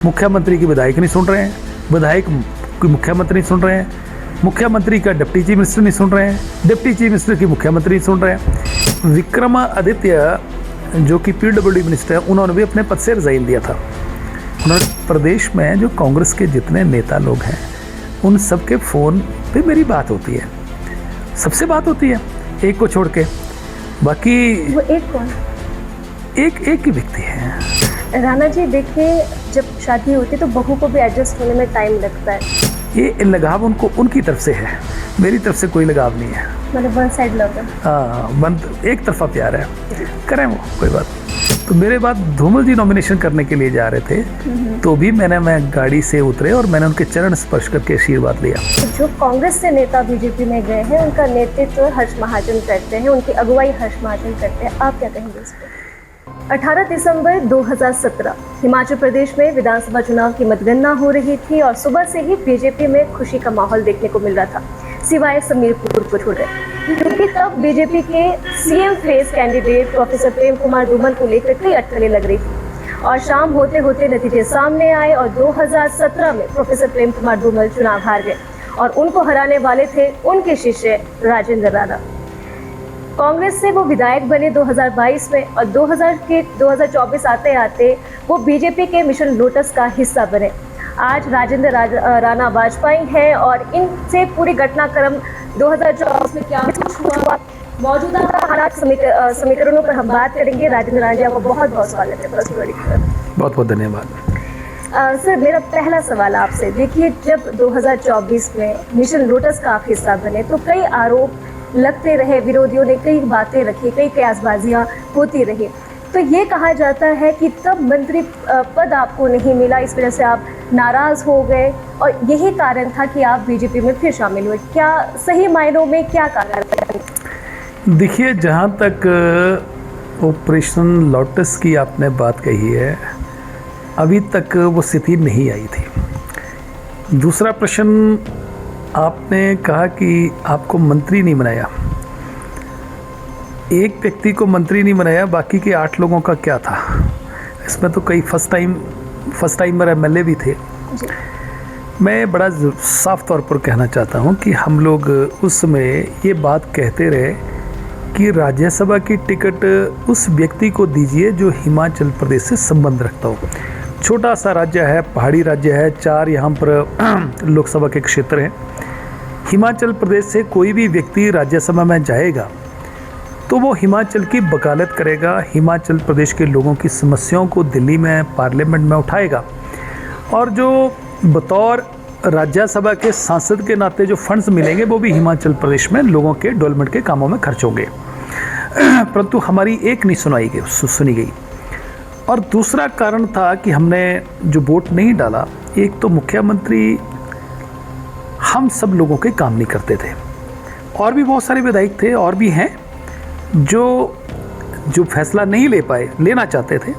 मुख्यमंत्री की विधायक नहीं सुन रहे हैं, विधायक की मुख्यमंत्री नहीं सुन रहे हैं, मुख्यमंत्री का डिप्टी चीफ मिनिस्टर नहीं सुन रहे हैं, डिप्टी चीफ मिनिस्टर की मुख्यमंत्री नहीं सुन रहे हैं। विक्रमादित्य जो कि पीडब्ल्यूडी मिनिस्टर है, उन्होंने भी अपने पद से रिजाइन दिया था। उन्होंने प्रदेश में जो कांग्रेस के जितने नेता लोग हैं उन सबके फ़ोन पे मेरी बात होती है, सबसे बात होती है, एक को छोड़ के। बाकी वो एक कौन? एक ही व्यक्ति है। राणा जी, देखिए, जब शादी होती है तो बहू को भी एडजस्ट होने में टाइम लगता है। ये लगाव उनको उनकी तरफ से है, मेरी तरफ से कोई लगाव नहीं है। मतलब वन साइड लव है। हाँ, एक तरफा प्यार है, करें वो कोई बात। तो मेरे बाद धूमल जी नॉमिनेशन करने के लिए जा रहे थे, तो भी मैं गाड़ी से उतरे और मैंने उनके चरण स्पर्श करके आशीर्वाद लिया। जो कांग्रेस से नेता बीजेपी में गए हैं, उनका नेतृत्व हर्ष महाजन करते हैं, उनकी अगुवाई हर्ष महाजन करते हैं, आप क्या कहेंगे इस पर? 18 दिसंबर 2017 हिमाचल प्रदेश में विधानसभा चुनाव की मतगणना हो रही थी और सुबह से ही बीजेपी में खुशी का माहौल देखने को मिल रहा था, सिवाय समीरपुर को छोड़ कर, क्योंकि तब बीजेपी के CM face candidate professor Prem Kumar Dhumal को लेकर कई अटकलें लग रही थी और शाम होते होते नतीजे सामने आए और 2017 में प्रोफेसर प्रेम कुमार धूमल चुनाव हार गए और उनको हराने वाले थे उनके शिष्य राजेंद्र राणा। कांग्रेस से वो विधायक बने 2022 में और 2024 आते आते वो बीजेपी के मिशन लोटस का हिस्सा बने। आज राजेंद्र राणा वाजपेयी हैं और इनसे पूरी घटनाक्रम 2024 में क्या हुआ, मौजूदा हालात समीकरणों पर हम बात करेंगे। राजेंद्र राणा जी, आपको बहुत बहुत स्वागत है। बहुत बहुत धन्यवाद। सर, मेरा पहला सवाल आपसे, देखिए, जब 2024 में मिशन लोटस का आप हिस्सा बने तो कई आरोप लगते रहे, विरोधियों ने कई बातें रखी, कई कयासबाजियां होती रही, तो ये कहा जाता है कि तब मंत्री पद आपको नहीं मिला, इस वजह से आप नाराज हो गए और यही कारण था कि आप बीजेपी में फिर शामिल हुए। क्या सही मायनों में क्या कारण है? देखिए, जहाँ तक ऑपरेशन लोटस की आपने बात कही है, अभी तक वो स्थिति नहीं आई थी। दूसरा प्रश्न, आपने कहा कि आपको मंत्री नहीं बनाया। एक व्यक्ति को मंत्री नहीं बनाया, बाकी के 8 लोगों का क्या था? इसमें तो कई फर्स्ट टाइमर एमएलए भी थे। मैं बड़ा साफ तौर पर कहना चाहता हूं कि हम लोग उस समय ये बात कहते रहे कि राज्यसभा की टिकट उस व्यक्ति को दीजिए जो हिमाचल प्रदेश से संबंध रखता हो। छोटा सा राज्य है, पहाड़ी राज्य है, 4 यहाँ पर लोकसभा के क्षेत्र हैं। हिमाचल प्रदेश से कोई भी व्यक्ति राज्यसभा में जाएगा तो वो हिमाचल की वकालत करेगा, हिमाचल प्रदेश के लोगों की समस्याओं को दिल्ली में पार्लियामेंट में उठाएगा और जो बतौर राज्यसभा के सांसद के नाते जो फंड्स मिलेंगे वो भी हिमाचल प्रदेश में लोगों के डेवलपमेंट के कामों में खर्च होंगे। परंतु हमारी एक नहीं सुनी गई। और दूसरा कारण था कि हमने जो वोट नहीं डाला, एक तो मुख्यमंत्री हम सब लोगों के काम नहीं करते थे, और भी बहुत सारे विधायक थे और भी हैं जो फैसला नहीं ले पाए, लेना चाहते थे।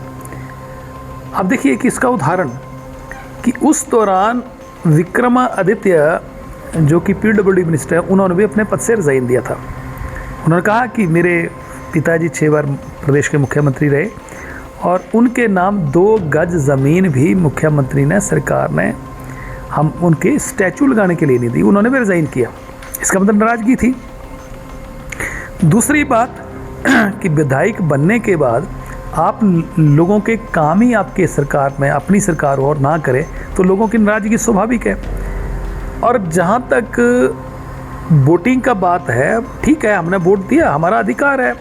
अब देखिए कि इसका उदाहरण कि उस दौरान विक्रमादित्य जो कि पीडब्ल्यूडी मिनिस्टर है, उन्होंने भी अपने पद से रिजाइन दिया था। उन्होंने कहा कि मेरे पिताजी 6 बार प्रदेश के मुख्यमंत्री रहे और उनके नाम 2 गज ज़मीन भी मुख्यमंत्री ने, सरकार ने हम उनके स्टैचू लगाने के लिए नहीं दी, उन्होंने भी रिज़ाइन किया। इसका मतलब नाराज़गी थी। दूसरी बात कि विधायक बनने के बाद आप लोगों के काम ही आपके सरकार में, अपनी सरकार और ना करें तो लोगों की नाराज़गी स्वाभाविक है। और जहाँ तक वोटिंग का बात है, ठीक है, हमने वोट दिया, हमारा अधिकार है,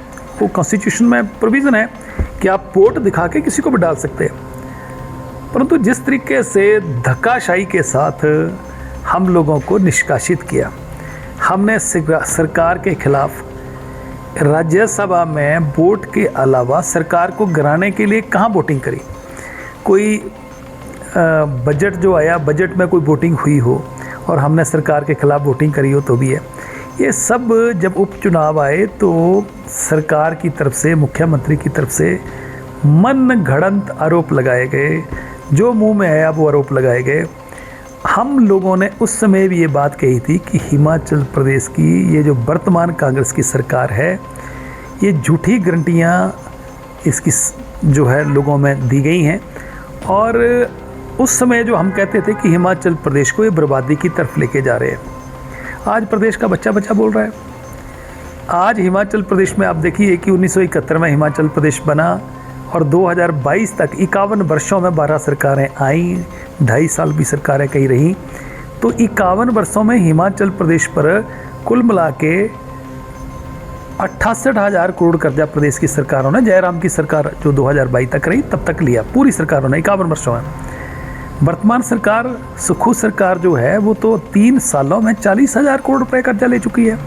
वो कॉन्स्टिट्यूशन में प्रोविज़न है कि आप वोट दिखा के किसी को भी डाल सकते हैं। परंतु जिस तरीके से धक्काशाही के साथ हम लोगों को निष्कासित किया, हमने सरकार के खिलाफ राज्यसभा में वोट के अलावा सरकार को गिराने के लिए कहाँ वोटिंग करी। कोई बजट जो आया, बजट में कोई वोटिंग हुई हो और हमने सरकार के खिलाफ वोटिंग करी हो तो भी है। ये सब जब उपचुनाव आए तो सरकार की तरफ से, मुख्यमंत्री की तरफ से मन घड़ंत आरोप लगाए गए, जो मुंह में आया वो आरोप लगाए गए। हम लोगों ने उस समय भी ये बात कही थी कि हिमाचल प्रदेश की ये जो वर्तमान कांग्रेस की सरकार है, ये झूठी गारंटियाँ इसकी जो है लोगों में दी गई हैं और उस समय जो हम कहते थे कि हिमाचल प्रदेश को ये बर्बादी की तरफ लेके जा रहे हैं, आज प्रदेश का बच्चा बच्चा बोल रहा है। आज हिमाचल प्रदेश में आप देखिए कि 1971 में हिमाचल प्रदेश बना और 2022 तक 51 वर्षों में 12 सरकारें आईं, 2.5 साल भी सरकारें कहीं रहीं, तो 51 वर्षों में हिमाचल प्रदेश पर कुल मिला के 68,000 करोड़ कर्जा प्रदेश की सरकारों ने, जयराम की सरकार जो 2022 तक रही तब तक लिया, पूरी सरकारों ने 51 वर्षों में। वर्तमान सरकार, सुखू सरकार जो है वो तो 3 सालों में 40,000 करोड़ रुपए कर्जा ले चुकी है।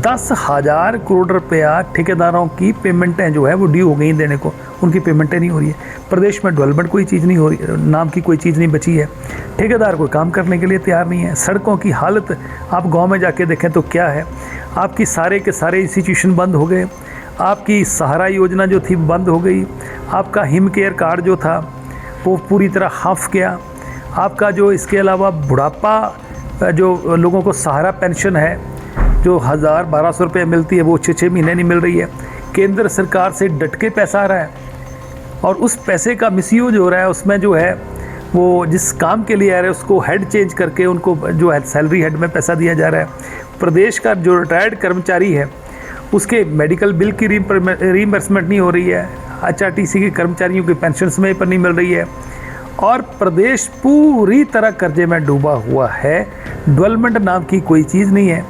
10,000 करोड़ रुपया ठेकेदारों की पेमेंटें जो है वो ड्यू हो गई देने को, उनकी पेमेंटें नहीं हो रही है। प्रदेश में डेवलपमेंट कोई चीज़ नहीं हो रही, नाम की कोई चीज़ नहीं बची है। ठेकेदार कोई काम करने के लिए तैयार नहीं है। सड़कों की हालत आप गांव में जाके देखें तो क्या है, आपकी सारे के सारे इंस्टीट्यूशन बंद हो गए, आपकी सहारा योजना जो थी बंद हो गई, आपका हिम केयर कार्ड जो था वो पूरी तरह हाफ गया, आपका जो इसके अलावा बुढ़ापा जो लोगों को सहारा पेंशन है जो 1,000-1,200 रुपये मिलती है वो 6 महीने नहीं मिल रही है। केंद्र सरकार से डट के पैसा आ रहा है और उस पैसे का मिसयूज हो रहा है। उसमें जो है वो जिस काम के लिए आ रहे हैं उसको हेड चेंज करके उनको जो है सैलरी हेड में पैसा दिया जा रहा है। प्रदेश का जो रिटायर्ड कर्मचारी है उसके मेडिकल बिल की रीइंबर्समेंट नहीं हो रही है, HRTC के कर्मचारियों की पेंशन समय पर नहीं मिल रही है और प्रदेश पूरी तरह कर्जे में डूबा हुआ है। डेवलपमेंट नाम की कोई चीज़ नहीं है।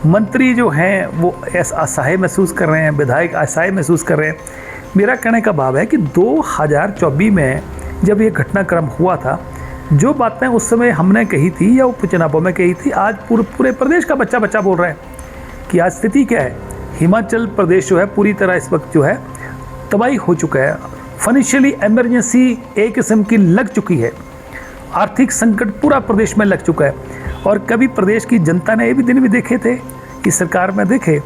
मंत्री जो हैं वो असहाय महसूस कर रहे हैं, विधायक असहाय महसूस कर रहे हैं। मेरा कहने का भाव है कि 2024 में जब ये घटनाक्रम हुआ था, जो बातें उस समय हमने कही थी या उपचुनावों में कही थी, आज पूरे प्रदेश का बच्चा बच्चा बोल रहा है कि आज स्थिति क्या है। हिमाचल प्रदेश जो है पूरी तरह इस वक्त जो है तबाही हो चुका है। फाइनेंशियली इमरजेंसी एक किस्म की लग चुकी है, आर्थिक संकट पूरा प्रदेश में लग चुका है। और कभी प्रदेश की जनता ने ये भी दिन भी देखे थे कि सरकार में देखे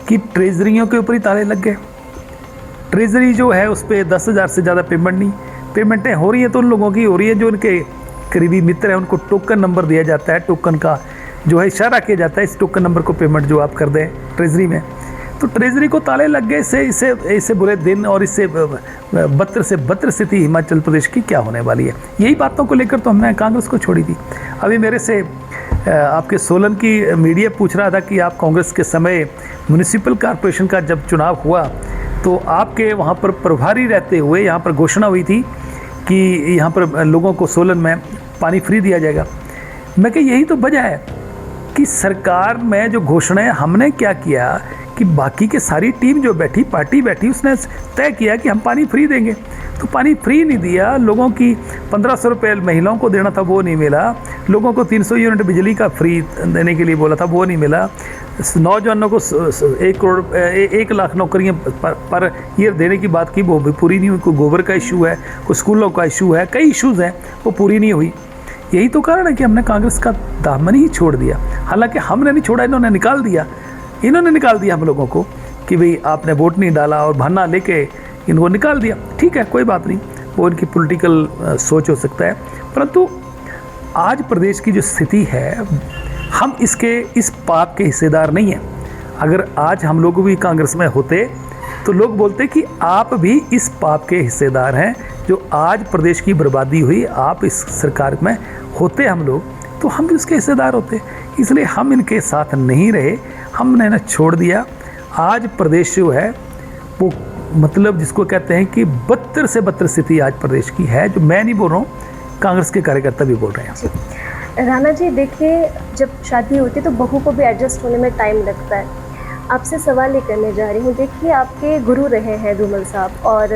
कि ट्रेजरियों के ऊपर ही ताले लग गए। ट्रेजरी जो है उस पर 10,000 से ज़्यादा पेमेंटें हो रही हैं तो उन लोगों की हो रही है जो उनके करीबी मित्र हैं, उनको टोकन नंबर दिया जाता है, टोकन का जो है इशारा किया जाता है इस टोकन नंबर को पेमेंट जो आप कर दें ट्रेजरी में। तो ट्रेजरी को ताले लग गए। इससे बुरे दिन और इससे बदतर स्थिति हिमाचल प्रदेश की क्या होने वाली है, यही बातों को लेकर तो हमने कांग्रेस को छोड़ी थी। अभी मेरे से आपके सोलन की मीडिया पूछ रहा था कि आप कांग्रेस के समय म्यूनिसिपल कॉरपोरेशन का जब चुनाव हुआ तो आपके वहाँ पर प्रभारी रहते हुए यहाँ पर घोषणा हुई थी कि यहाँ पर लोगों को सोलन में पानी फ्री दिया जाएगा। मैं कहा यही तो वजह है कि सरकार में जो घोषणाएं हमने क्या किया कि बाकी के सारी टीम जो बैठी, पार्टी बैठी, उसने तय किया कि हम पानी फ्री देंगे, तो पानी फ्री नहीं दिया। लोगों की 1,500 रुपये महिलाओं को देना था वो नहीं मिला, लोगों को 300 यूनिट बिजली का फ्री देने के लिए बोला था वो नहीं मिला, नौजवानों को 1 लाख नौकरियां पर ईयर देने की बात की वो भी पूरी नहीं हुई। कोई गोबर का इशू है, कोई स्कूलों का इशू है, कई इशूज़ हैं वो पूरी नहीं हुई। यही तो कारण है कि हमने कांग्रेस का दामन ही छोड़ दिया। हालांकि हमने नहीं छोड़ा, इन्होंने निकाल दिया हम लोगों को कि भाई आपने वोट नहीं डाला और बहाना लेके इनको निकाल दिया। ठीक है, कोई बात नहीं, वो इनकी पॉलिटिकल सोच हो सकता है, परंतु आज प्रदेश की जो स्थिति है हम इस पाप के हिस्सेदार नहीं हैं। अगर आज हम लोग भी कांग्रेस में होते तो लोग बोलते कि आप भी इस पाप के हिस्सेदार हैं जो आज प्रदेश की बर्बादी हुई, आप इस सरकार में होते हम लोग तो हम भी उसके हिस्सेदार होते। इसलिए हम इनके साथ नहीं रहे, हमने ना छोड़ दिया। आज प्रदेश जो है वो मतलब जिसको कहते हैं कि 72 से 72 स्थिति आज प्रदेश की है, जो मैं नहीं बोल रहा हूँ, कांग्रेस के कार्यकर्ता भी बोल रहे हैं। राणा जी देखिए, जब शादी होती है तो बहू को भी एडजस्ट होने में टाइम लगता है। आपसे सवाल ये करने जा रही हूँ, देखिए आपके गुरु रहे हैं धूमल साहब और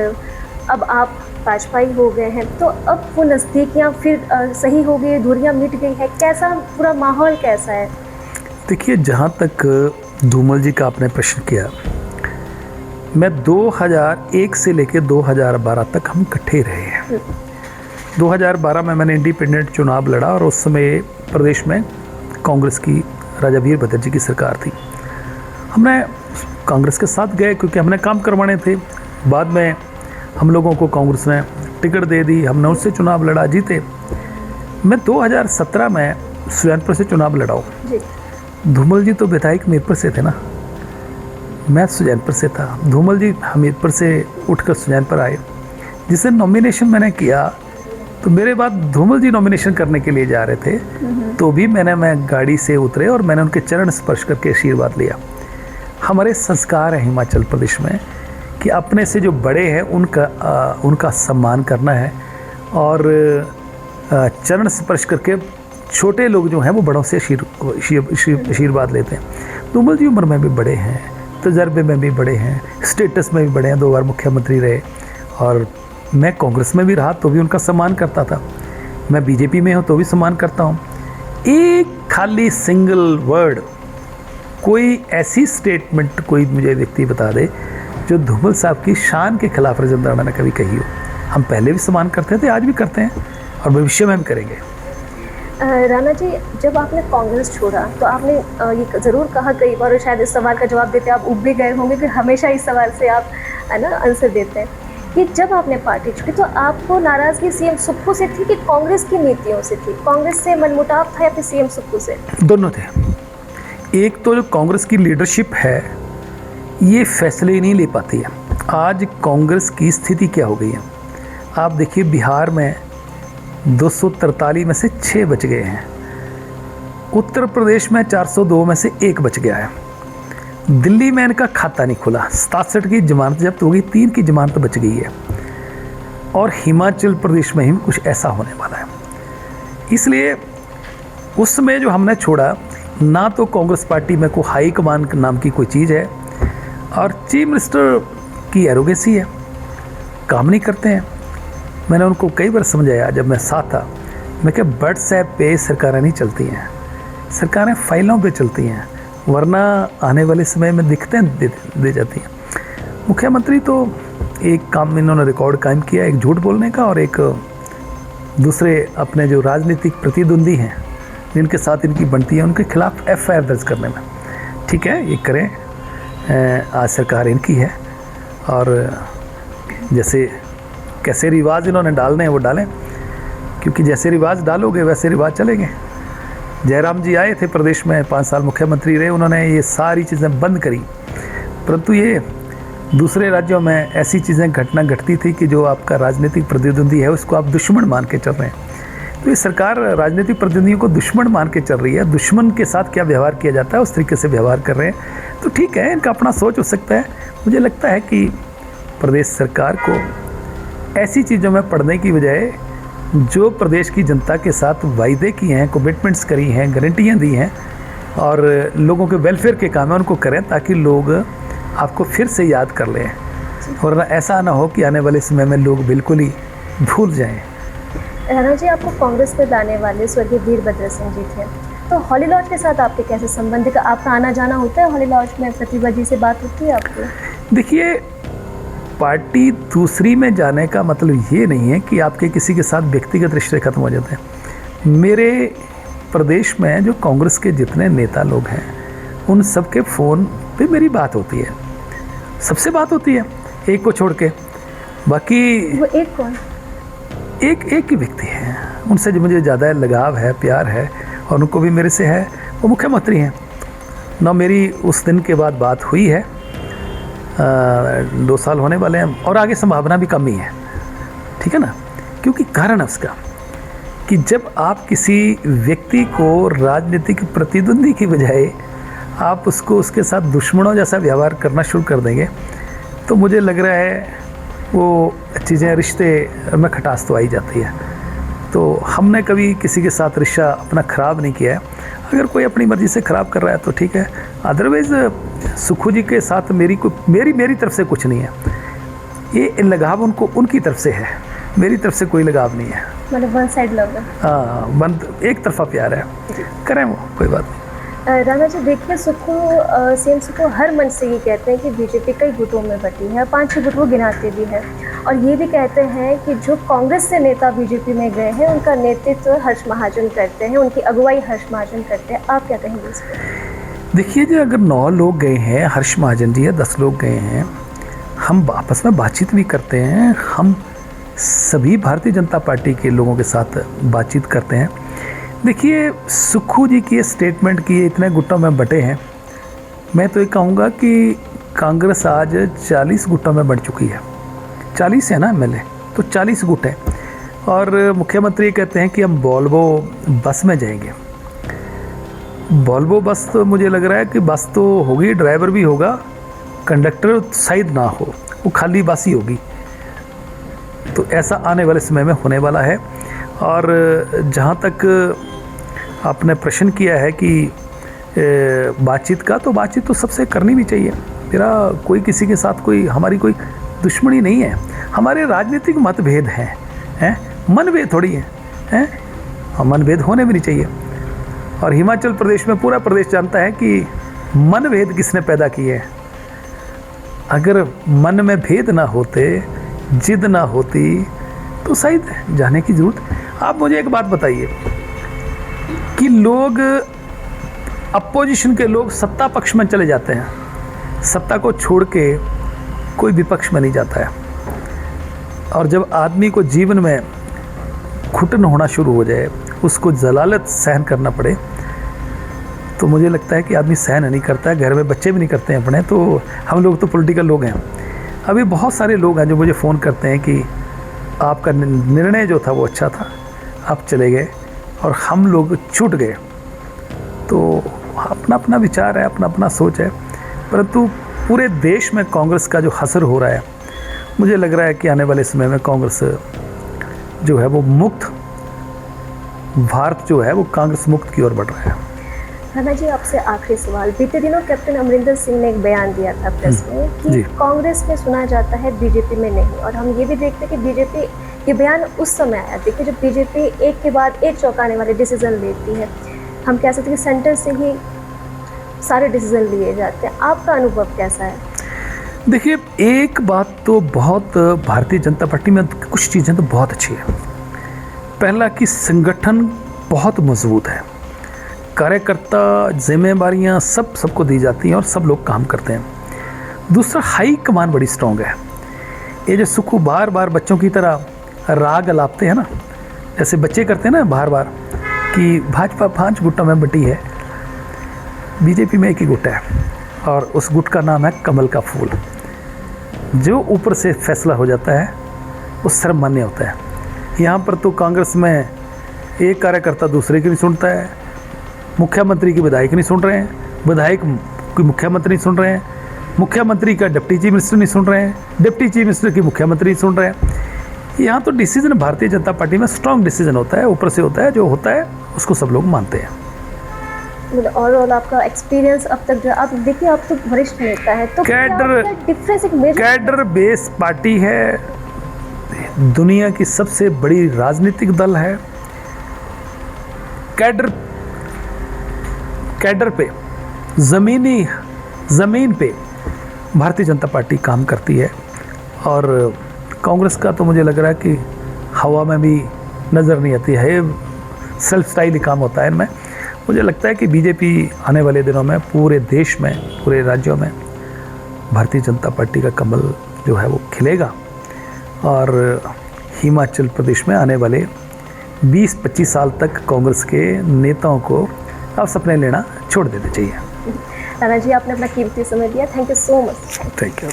अब आप भाजपाई हो गए हैं, तो अब वो नज़दीकियाँ फिर सही हो गई, दूरियाँ मिट गई है, कैसा पूरा माहौल कैसा है? देखिए, जहाँ तक धूमल जी का आपने प्रश्न किया, मैं 2001 से लेकर 2012 तक हम इकट्ठे रहे हैं। 2012 में मैंने इंडिपेंडेंट चुनाव लड़ा और उस समय प्रदेश में कांग्रेस की राजा वीरभद्र जी की सरकार थी। हमने कांग्रेस के साथ गए क्योंकि हमने काम करवाने थे। बाद में हम लोगों को कांग्रेस ने टिकट दे दी, हमने उससे चुनाव लड़ा, जीते। मैं 2017 में सुजानपुर से चुनाव लड़ा हूँ। धूमल जी तो विधायक मीरपुर से थे ना, मैं सुजानपुर से था। धूमल जी हमीरपुर से उठकर सुजानपुर आए। जिसे नॉमिनेशन मैंने किया तो मेरे बाद धूमल जी नॉमिनेशन करने के लिए जा रहे थे, तो भी मैं गाड़ी से उतरे और मैंने उनके चरण स्पर्श करके आशीर्वाद लिया। हमारे संस्कार है हिमाचल प्रदेश में कि अपने से जो बड़े हैं उनका सम्मान करना है और चरण स्पर्श करके छोटे लोग जो हैं वो बड़ों से आशीर्वाद लेते हैं। धूमल जी उम्र में भी बड़े हैं, तजर्बे में भी बड़े हैं, स्टेटस में भी बड़े हैं, 2 बार मुख्यमंत्री रहे और मैं कांग्रेस में भी रहा तो भी उनका सम्मान करता था, मैं बीजेपी में हूँ तो भी सम्मान करता हूँ। एक खाली सिंगल वर्ड, कोई ऐसी स्टेटमेंट कोई मुझे व्यक्ति बता दे जो धूमल साहब की शान के खिलाफ रजत ने कभी कही हो। हम पहले भी सम्मान करते थे, आज भी करते हैं और भविष्य में भी करेंगे। राणा जी, जब आपने कांग्रेस छोड़ा तो आपने ये ज़रूर कहा कई बार, और शायद इस सवाल का जवाब देते आप उब भी गए होंगे कि हमेशा इस सवाल से आप है ना आंसर देते हैं कि जब आपने पार्टी छोड़ी तो आपको नाराज़गी सीएम सुक्खू से थी कि कांग्रेस की नीतियों से थी? कांग्रेस से मनमुटाव था या फिर सीएम सुक्खू से? दोनों थे। एक तो जो कांग्रेस की लीडरशिप है ये फैसले नहीं ले पाती है। आज कांग्रेस की स्थिति क्या हो गई है आप देखिए, बिहार में 243 में से 6 बच गए हैं, उत्तर प्रदेश में 402 में से 1 बच गया है, दिल्ली में इनका खाता नहीं खुला, 67 की जमानत जब्त हो गई, 3 की जमानत बच गई है और हिमाचल प्रदेश में ही कुछ ऐसा होने वाला है। इसलिए उसमें जो हमने छोड़ा, ना तो कांग्रेस पार्टी में कोई हाई कमान नाम की कोई चीज़ है और चीफ मिनिस्टर की एरोगेंसी है, काम नहीं करते हैं। मैंने उनको कई बार समझाया जब मैं साथ था, मैं क्या व्हाट्सएप पे सरकारें नहीं चलती हैं, सरकारें फाइलों पे चलती हैं, वरना आने वाले समय में दिक्कतें दे जाती हैं। मुख्यमंत्री तो एक काम इन्होंने रिकॉर्ड कायम किया, एक झूठ बोलने का और एक दूसरे अपने जो राजनीतिक प्रतिद्वंदी हैं जिनके साथ इनकी बनती है उनके खिलाफ FIR दर्ज करने में। ठीक है, ये करें, आज सरकार इनकी है और जैसे कैसे रिवाज इन्होंने डालने हैं वो डालें, क्योंकि जैसे रिवाज डालोगे वैसे रिवाज चलेंगे। जयराम जी आए थे प्रदेश में, 5 साल मुख्यमंत्री रहे, उन्होंने ये सारी चीज़ें बंद करी, परंतु ये दूसरे राज्यों में ऐसी चीज़ें घटना घटती थी कि जो आपका राजनीतिक प्रतिद्वंदी है उसको आप दुश्मन मान के चल रहे हैं। तो ये सरकार राजनीतिक प्रतिद्वंदियों को दुश्मन मान के चल रही है, दुश्मन के साथ क्या व्यवहार किया जाता है उस तरीके से व्यवहार कर रहे हैं। तो ठीक है, इनका अपना सोच हो सकता है। मुझे लगता है कि प्रदेश सरकार को ऐसी चीज़ों में पड़ने की बजाय जो प्रदेश की जनता के साथ वायदे किए हैं, कमिटमेंट्स करी हैं, गारंटियाँ दी हैं और लोगों के वेलफेयर के काम है उनको करें, ताकि लोग आपको फिर से याद कर लें और ऐसा ना हो कि आने वाले समय में लोग बिल्कुल ही भूल जाएं। राणा जी, आपको कांग्रेस में लाने वाले स्वर्गीय वीरभद्र सिंह जी थे, तो हॉली लॉज के साथ आपके कैसे संबंध है? आपका आना जाना होता है हॉली लॉज में? प्रतिभा जी से बात होती है आपकी? देखिए, पार्टी दूसरी में जाने का मतलब ये नहीं है कि आपके किसी के साथ व्यक्तिगत रिश्ते खत्म हो जाते हैं। मेरे प्रदेश में जो कांग्रेस के जितने नेता लोग हैं उन सबके फ़ोन पे मेरी बात होती है, सबसे बात होती है, एक को छोड़ के। बाकी वो एक कौन? एक ही व्यक्ति है, उनसे जो मुझे ज़्यादा लगाव है, प्यार है और उनको भी मेरे से है, वो मुख्यमंत्री हैं ना। मेरी उस दिन के बाद बात हुई है, 2 साल होने वाले हैं और आगे संभावना भी कम ही है, ठीक है ना। क्योंकि कारण है उसका कि जब आप किसी व्यक्ति को राजनीतिक प्रतिद्वंदी की बजाय आप उसको उसके साथ दुश्मनों जैसा व्यवहार करना शुरू कर देंगे, तो मुझे लग रहा है वो चीज़ें, रिश्ते में खटास तो आई जाती है। तो हमने कभी किसी के साथ रिश्ता अपना ख़राब नहीं किया है। अगर कोई अपनी मर्ज़ी से ख़राब कर रहा है तो ठीक है, अदरवाइज़ सुक्खू जी के साथ मेरी तरफ से कुछ नहीं है। ये लगाव उनको उनकी तरफ से है, मेरी तरफ से कोई लगाव नहीं है। मतलब वन साइड लव है। हाँ, एक तरफा प्यार है, करें वो, कोई बात नहीं। राणा जी, देखिए, सीएम सुक्खू हर मंच से ये कहते हैं कि बीजेपी कई गुटों में बटी है, 5-6 गुट वो गिनाते भी हैं और ये भी कहते हैं कि जो कांग्रेस से नेता बीजेपी में गए हैं उनका नेतृत्व हर्ष महाजन करते हैं, उनकी अगुवाई हर्ष महाजन करते हैं। आप क्या कहेंगे इस पर? देखिए जी, अगर 9 लोग गए हैं, हर्ष महाजन जी या 10 लोग गए हैं, हम आपस में बातचीत भी करते हैं, हम सभी भारतीय जनता पार्टी के लोगों के साथ बातचीत करते हैं। देखिए, सुक्खू जी की स्टेटमेंट की इतने गुटों में बटे हैं, मैं तो ये कहूँगा कि कांग्रेस आज 40 गुटों में बढ़ चुकी है। 40 है ना MLA, तो 40 गुट हैं। और मुख्यमंत्री कहते हैं कि हम वॉल्वो बस में जाएंगे। वॉल्वो बस तो मुझे लग रहा है कि बस तो होगी, ड्राइवर भी होगा, कंडक्टर शायद ना हो, वो खाली बस ही होगी। तो ऐसा आने वाले समय में होने वाला है। और जहाँ तक आपने प्रश्न किया है कि बातचीत का, तो बातचीत तो सबसे करनी भी चाहिए। मेरा कोई किसी के साथ कोई हमारी कोई दुश्मनी नहीं है। हमारे राजनीतिक मतभेद हैं, मनभेद थोड़ी हैं, और मनभेद होने भी नहीं चाहिए। और हिमाचल प्रदेश में पूरा प्रदेश जानता है कि मनभेद किसने पैदा किए हैं। अगर मन में भेद ना होते, जिद ना होती, तो शायद जाने की जरूरत। आप मुझे एक बात बताइए कि लोग, अपोजिशन के लोग सत्ता पक्ष में चले जाते हैं, सत्ता को छोड़ के कोई विपक्ष में नहीं जाता है। और जब आदमी को जीवन में घुटन होना शुरू हो जाए, उसको जलालत सहन करना पड़े, तो मुझे लगता है कि आदमी सहन नहीं करता है। घर में बच्चे भी नहीं करते हैं अपने। तो हम लोग तो पॉलिटिकल लोग हैं। अभी बहुत सारे लोग हैं जो मुझे फ़ोन करते हैं कि आपका निर्णय जो था वो अच्छा था, आप चले गए और हम लोग छूट गए। तो अपना अपना विचार है, अपना अपना सोच है, परंतु पूरे देश में कांग्रेस का जो असर हो रहा है, मुझे लग रहा है कि आने वाले समय में कांग्रेस जो है वो मुक्त, भारत जो है वो कांग्रेस मुक्त की ओर बढ़ रहा है। राणा जी, आपसे आखिरी सवाल। बीते दिनों कैप्टन अमरिंदर सिंह ने एक बयान दिया था प्रेस में कि कांग्रेस में सुना जाता है, बीजेपी में नहीं। और हम ये भी देखते हैं कि बीजेपी, ये बयान उस समय आया, देखिए जब बीजेपी एक के बाद एक चौंकाने वाले डिसीजन लेती है। हम कह सकते हैं कि सेंटर से ही सारे डिसीजन लिए जाते हैं। आपका अनुभव कैसा है? देखिए, एक बात तो बहुत, भारतीय जनता पार्टी में कुछ चीज़ें तो बहुत अच्छी है। पहला कि संगठन बहुत मजबूत है, कार्यकर्ता, जिम्मेवारियां सब सबको दी जाती हैं और सब लोग काम करते हैं। दूसरा, हाई कमान बड़ी स्ट्रॉन्ग है। ये जो सुखू बार बार बच्चों की तरह राग अलापते हैं ना, जैसे बच्चे करते हैं ना बार बार कि भाजपा 5 गुटों में बटी है, बीजेपी में एक ही गुट है और उस गुट का नाम है कमल का फूल। जो ऊपर से फैसला हो जाता है वो सर्वमान्य होता है। यहाँ पर तो कांग्रेस में एक कार्यकर्ता दूसरे की नहीं सुनता है, मुख्यमंत्री की विधायक नहीं सुन रहे हैं, विधायक की मुख्यमंत्री नहीं सुन रहे हैं, मुख्यमंत्री का डिप्टी चीफ मिनिस्टर नहीं सुन रहे हैं, डिप्टी चीफ मिनिस्टर की मुख्यमंत्री नहीं सुन रहे हैं। यहाँ तो डिसीजन भारतीय जनता पार्टी में स्ट्रॉन्ग डिसीजन होता है, ऊपर से होता है, जो होता है उसको सब लोग मानते हैं। ओवरऑल आपका एक्सपीरियंस अब तक जो, आप देखिए आप तो वरिष्ठ नेता है, तो कैडर बेस पार्टी है, दुनिया की सबसे बड़ी राजनीतिक दल है। कैडर पे, ज़मीन पे भारतीय जनता पार्टी काम करती है। और कांग्रेस का तो मुझे लग रहा है कि हवा में भी नज़र नहीं आती है, सेल्फ स्टाइल ही काम होता है इनमें। मुझे लगता है कि बीजेपी आने वाले दिनों में पूरे देश में, पूरे राज्यों में भारतीय जनता पार्टी का कमल जो है वो खिलेगा। और हिमाचल प्रदेश में आने वाले 20-25 साल तक कांग्रेस के नेताओं को अब सपने लेना छोड़ देना चाहिए। राणा जी, आपने अपना कीमती समय दिया। Thank you so much. Thank you.